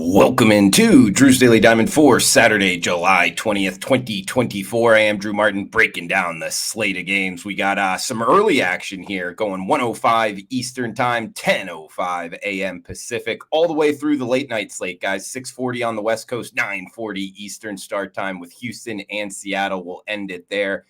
Welcome into Drew's Daily Diamond for Saturday, July 20th, 2024. I am Drew Martin breaking down the slate of games. We got some early action here going 1:05 Eastern Time, 10:05 a.m. Pacific, all the way through the late night slate, guys. 6:40 on the West Coast, 9:40 Eastern start time with Houston and Seattle. We'll end it there.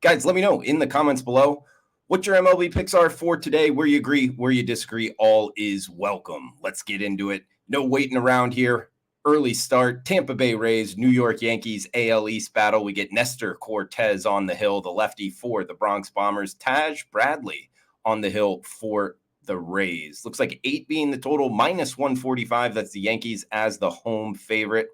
Guys, let me know in the comments below what your MLB picks are for today, where you agree, where you disagree. All is welcome. Let's get into it. No waiting around here. Early start. Tampa Bay Rays, New York Yankees, AL East battle. We get Nestor Cortez on the hill, the lefty for the Bronx Bombers. Taj Bradley on the hill for the Rays. Looks like 8 being the total, minus 145. That's the Yankees as the home favorite.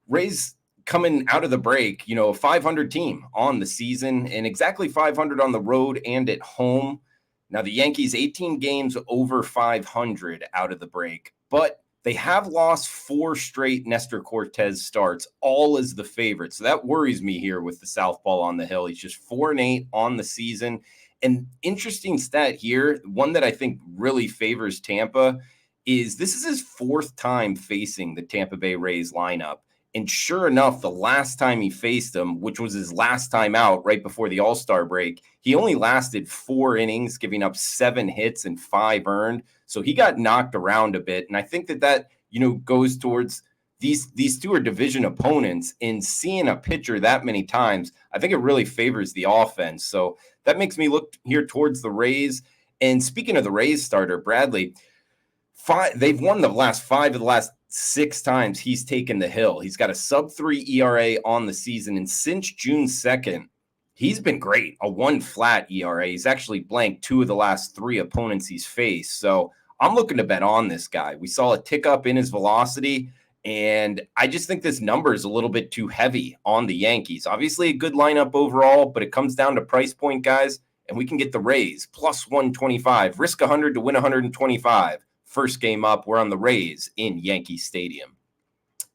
Rays coming out of the break, a 500 team on the season and exactly 500 on the road and at home. Now, the Yankees, 18 games over 500 out of the break, but they have lost 4 straight Nestor Cortez starts, all as the favorite. So that worries me here with the Southpaw on the hill. He's just 4-8 on the season. And interesting stat here, one that I think really favors Tampa, is this is his 4th time facing the Tampa Bay Rays lineup. And sure enough, the last time he faced them, which was his last time out right before the All-Star break, he only lasted 4 innings, giving up 7 hits and 5 earned. So he got knocked around a bit. And I think that goes towards these two are division opponents, and seeing a pitcher that many times, I think it really favors the offense. So that makes me look here towards the Rays. And speaking of the Rays starter, Bradley, they've won the last 5 of the last 6 times he's taken the hill. He's got a sub-3 ERA on the season, and since June 2nd, he's been great. A 1 flat ERA. He's actually blanked 2 of the last 3 opponents he's faced. So I'm looking to bet on this guy. We saw a tick up in his velocity, and I just think this number is a little bit too heavy on the Yankees. Obviously, a good lineup overall, but it comes down to price point, guys, and we can get the Rays plus 125. Risk 100 to win 125. First game up, we're on the Rays in Yankee Stadium.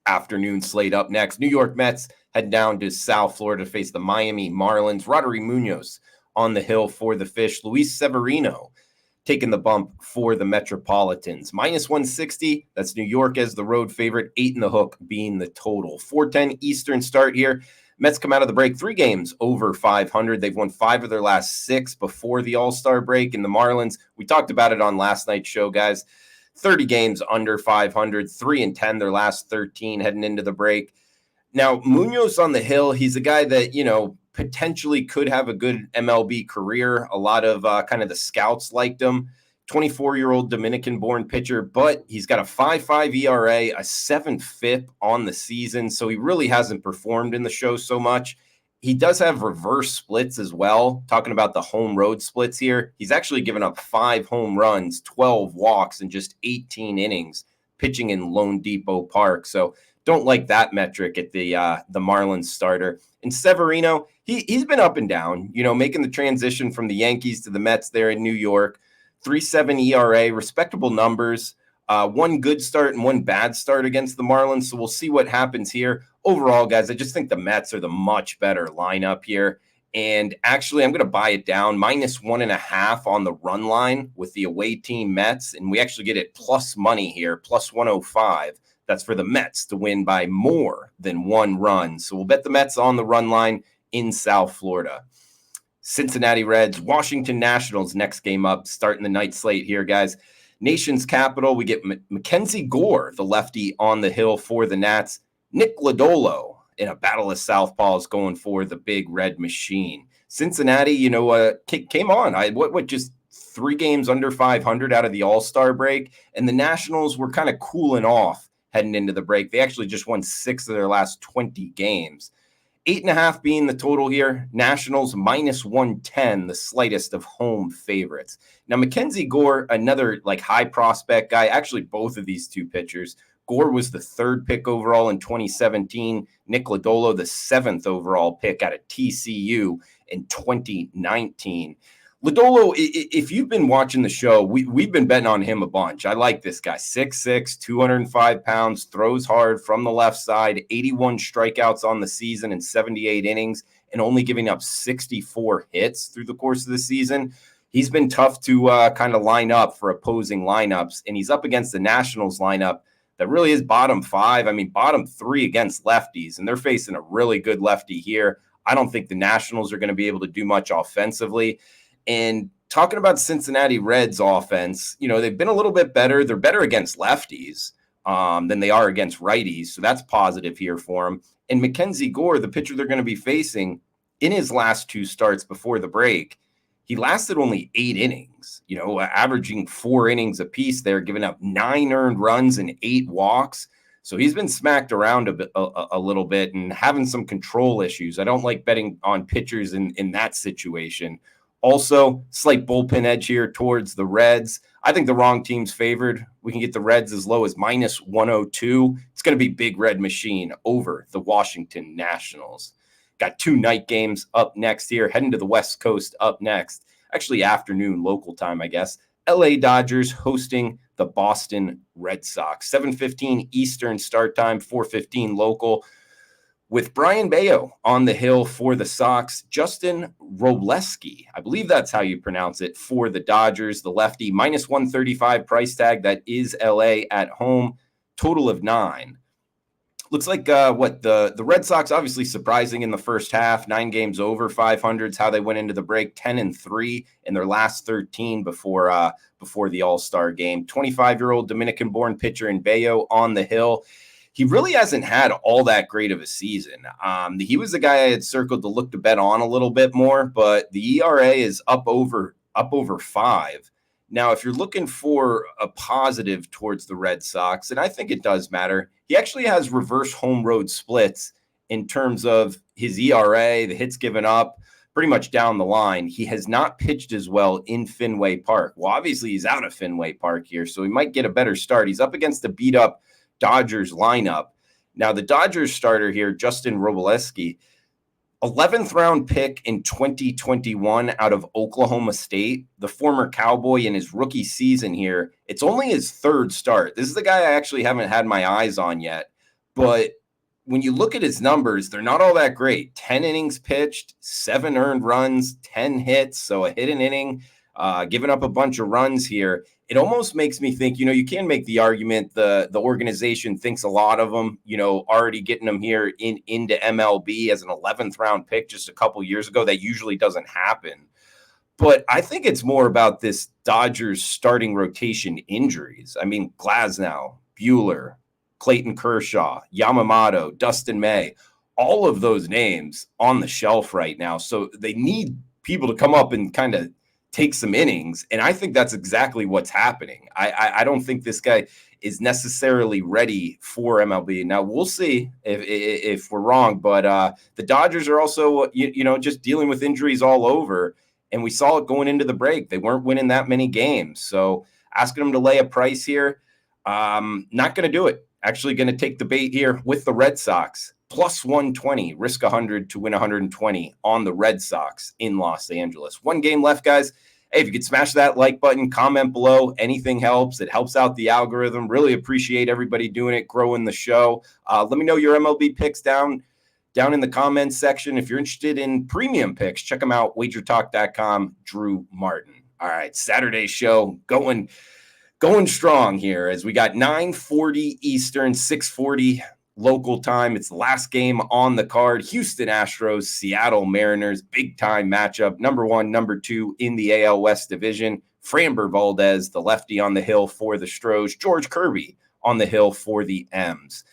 Afternoon slate up next. New York Mets head down to South Florida to face the Miami Marlins. Rodri Munoz on the hill for the Fish. Luis Severino taking the bump for the Metropolitans. Minus 160, that's New York as the road favorite. 8 in the hook being the total. 4:10 Eastern start here. Mets come out of the break 3 games over 500. They've won 5 of their last 6 before the All-Star break. And the Marlins, we talked about it on last night's show, guys. 30 games under 500, 3-10 their last 13 heading into the break. Now, Munoz on the hill, he's a guy that, potentially could have a good MLB career. A lot of kind of the scouts liked him. 24-year-old Dominican-born pitcher, but he's got a 5.5 ERA, a 7 FIP on the season, so he really hasn't performed in the show so much. He does have reverse splits as well. Talking about the home road splits here, he's actually given up 5 home runs, 12 walks, and just 18 innings pitching in Lone Depot Park. So don't like that metric at the Marlins starter. And Severino, he's been up and down, making the transition from the Yankees to the Mets there in New York. 3.7 ERA, respectable numbers. 1 good start and 1 bad start against the Marlins. So we'll see what happens here. Overall, guys, I just think the Mets are the much better lineup here. And actually, I'm going to buy it down. Minus 1.5 on the run line with the away team Mets. And we actually get it plus money here, plus 105. That's for the Mets to win by more than 1 run. So we'll bet the Mets on the run line in South Florida. Cincinnati Reds, Washington Nationals, next game up, starting the night slate here, guys. Nation's capital, we get Mackenzie Gore, the lefty on the hill for the Nats. Nick Lodolo in a battle of southpaws going for the big red machine. Cincinnati, came on. Just 3 games under 500 out of the All-Star break, and the Nationals were kind of cooling off heading into the break. They actually just won 6 of their last 20 games. 8.5 being the total here. Nationals minus 110, the slightest of home favorites. Now, Mackenzie Gore, another high prospect guy. Actually, both of these 2 pitchers. Gore was the 3rd pick overall in 2017. Nick Lodolo, the 7th overall pick out of TCU in 2019. Lodolo, if you've been watching the show, we've been betting on him a bunch. I like this guy. 6'6", 205 pounds, throws hard from the left side, 81 strikeouts on the season in 78 innings, and only giving up 64 hits through the course of the season. He's been tough to kind of line up for opposing lineups, and he's up against the Nationals lineup that really is bottom 5. I mean, bottom 3 against lefties, and they're facing a really good lefty here. I don't think the Nationals are going to be able to do much offensively. And talking about Cincinnati Reds offense, they've been a little bit better. They're better against lefties than they are against righties. So that's positive here for them. And Mackenzie Gore, the pitcher they're going to be facing in his last 2 starts before the break, he lasted only 8 innings, averaging 4 innings apiece there, giving up 9 earned runs and 8 walks. So he's been smacked around a little bit and having some control issues. I don't like betting on pitchers in that situation. Also, slight bullpen edge here towards the Reds. I think the wrong team's favored. We can get the Reds as low as minus 102. It's going to be Big Red Machine over the Washington Nationals. Got 2 night games up next here, heading to the West Coast up next. Actually, afternoon local time, I guess. LA Dodgers hosting the Boston Red Sox. 7:15 Eastern start time, 4:15 local. With Brian Bayo on the hill for the Sox, Justin Robleski, I believe that's how you pronounce it, for the Dodgers, the lefty, minus 135 price tag. That is LA at home, total of 9. Looks like the Red Sox obviously surprising in the first half, 9 games over 500's how they went into the break, 10-3 in their last 13 before the All-Star game. 25-year-old Dominican-born pitcher in Bayo on the hill. He really hasn't had all that great of a season. He was the guy I had circled to look to bet on a little bit more, but the ERA is up over 5. Now, if you're looking for a positive towards the Red Sox, and I think it does matter, he actually has reverse home road splits in terms of his ERA, the hits given up, pretty much down the line. He has not pitched as well in Fenway Park. Well, obviously, he's out of Fenway Park here, so he might get a better start. He's up against the beat-up Dodgers lineup. Now, the Dodgers starter here, Justin Robleski, 11th round pick in 2021 out of Oklahoma State, the former Cowboy in his rookie season here. It's only his 3rd start. This is the guy I actually haven't had my eyes on yet. But when you look at his numbers, they're not all that great. 10 innings pitched, 7 earned runs, 10 hits, so a hit an inning, giving up a bunch of runs here. It almost makes me think, you can make the argument the organization thinks a lot of them, already getting them here into MLB as an 11th round pick just a couple years ago. That usually doesn't happen. But I think it's more about this Dodgers starting rotation injuries. I mean, Glasnow, Buehler, Clayton Kershaw, Yamamoto, Dustin May, all of those names on the shelf right now. So they need people to come up and kind of take some innings. And I think that's exactly what's happening. I don't think this guy is necessarily ready for MLB. Now we'll see if we're wrong, but the Dodgers are also, just dealing with injuries all over. And we saw it going into the break. They weren't winning that many games. So asking them to lay a price here, not going to do it. Actually going to take the bait here with the Red Sox. Plus 120, risk 100 to win 120 on the Red Sox in Los Angeles. 1 game left, guys. Hey, if you could smash that like button, comment below, anything helps. It helps out the algorithm. Really appreciate everybody doing it, growing the show. Let me know your MLB picks down in the comments section. If you're interested in premium picks, check them out, WagerTalk.com, Drew Martin. All right, Saturday show going strong here as we got 9:40 Eastern, 6:40 local time. It's the last game on the card. Houston Astros, Seattle Mariners, big time matchup. Number 1, number 2 in the AL West division. Framber Valdez, the lefty on the hill for the Stros. George Kirby on the hill for the M's.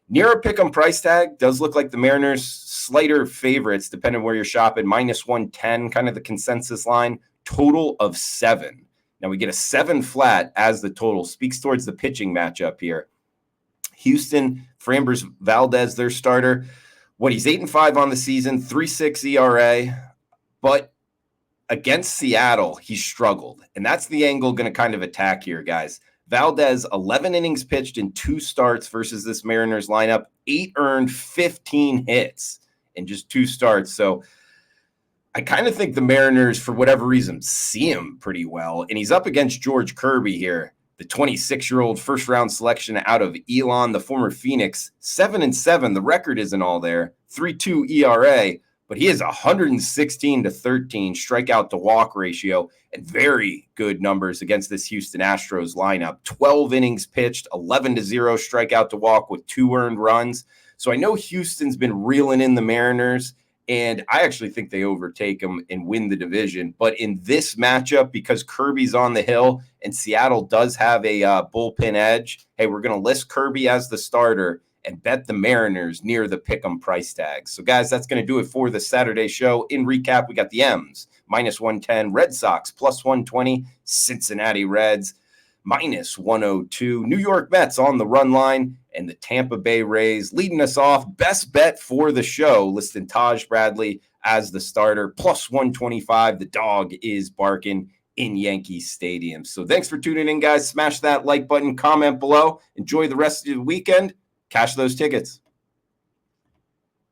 Near a pick 'em price tag, does look like the Mariners slighter favorites, depending where you're shopping. Minus 110, kind of the consensus line. Total of 7. Now we get a 7 flat as the total. Speaks towards the pitching matchup here. Houston, Framber Valdez, their starter. He's 8-5 on the season, 3.6 ERA. But against Seattle, he struggled. And that's the angle going to kind of attack here, guys. Valdez, 11 innings pitched in 2 starts versus this Mariners lineup. 8 earned, 15 hits in just 2 starts. So I kind of think the Mariners, for whatever reason, see him pretty well. And he's up against George Kirby here, the 26-year-old first-round selection out of Elon, the former Phoenix. 7-7, the record isn't all there. 3.2 ERA, but he has 116-13 strikeout to walk ratio and very good numbers against this Houston Astros lineup. 12 innings pitched, 11-0 strikeout to walk with 2 earned runs. So I know Houston's been reeling in the Mariners, and I actually think they overtake them and win the division. But in this matchup, because Kirby's on the hill and Seattle does have a bullpen edge, hey, we're going to list Kirby as the starter and bet the Mariners near the pick'em price tag. So, guys, that's going to do it for the Saturday show. In recap, we got the M's, -110, Red Sox, +120, Cincinnati Reds, -102, New York Mets on the run line, and the Tampa Bay Rays leading us off. Best bet for the show, listing Taj Bradley as the starter, +125. The dog is barking in Yankee Stadium. So thanks for tuning in, guys. Smash that like button, comment below. Enjoy the rest of the weekend. Cash those tickets.